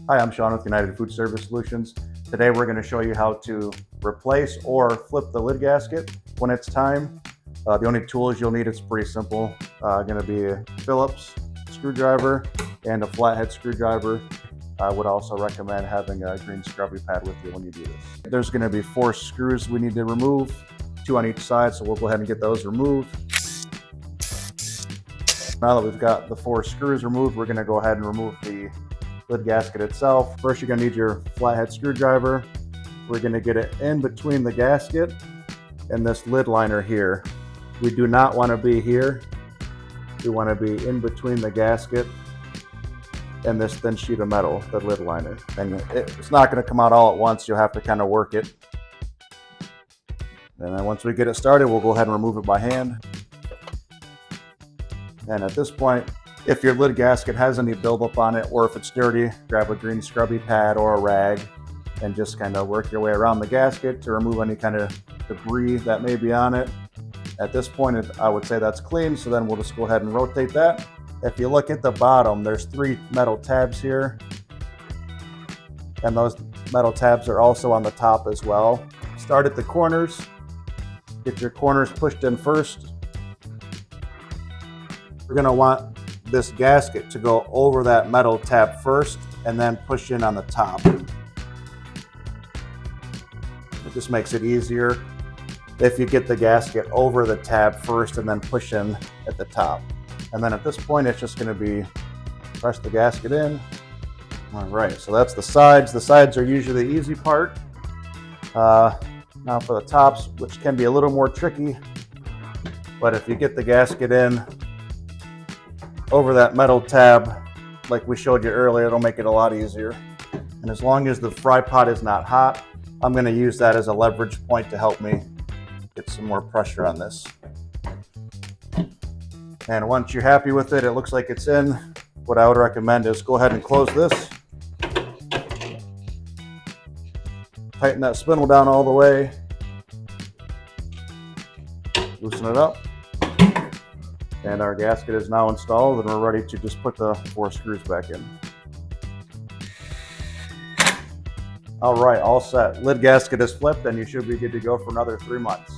Hi, I'm Sean with United Food Service Solutions. Today we're going to show you how to replace or flip the lid gasket when it's time. The only tools you'll need, it's pretty simple. Going to be a Phillips screwdriver and a flathead screwdriver. I would also recommend having a green scrubby pad with you when you do this. There's going to be 4 screws we need to remove, 2 on each side, so we'll go ahead and get those removed. Now that we've got the 4 screws removed, we're going to go ahead and remove the lid gasket itself. First, you're going to need your flathead screwdriver. We're going to get it in between the gasket and this lid liner here. We do not want to be here. We want to be in between the gasket and this thin sheet of metal, the lid liner. And it's not going to come out all at once. You'll have to kind of work it. And then once we get it started, we'll go ahead and remove it by hand. And at this point, if your lid gasket has any buildup on it, or if it's dirty, grab a green scrubby pad or a rag and just kind of work your way around the gasket to remove any kind of debris that may be on it. At this point, I would say that's clean, so then we'll just go ahead and rotate that. If you look at the bottom, there's 3 metal tabs here, and those metal tabs are also on the top as well. Start at the corners, get your corners pushed in first. We're going to want this gasket to go over that metal tab first and then push in on the top. It just makes it easier if you get the gasket over the tab first and then push in at the top. And then at this point, it's just going to be press the gasket in. All right, so that's the sides. The sides are usually the easy part. Now for the tops, which can be a little more tricky, but if you get the gasket in over that metal tab, like we showed you earlier, it'll make it a lot easier. And as long as the fry pot is not hot, I'm going to use that as a leverage point to help me get some more pressure on this. And once you're happy with it, it looks like it's in, what I would recommend is go ahead and close this. Tighten that spindle down all the way. Loosen it up. And our gasket is now installed, and we're ready to just put the 4 screws back in. All right, all set. Lid gasket is flipped, and you should be good to go for another 3 months.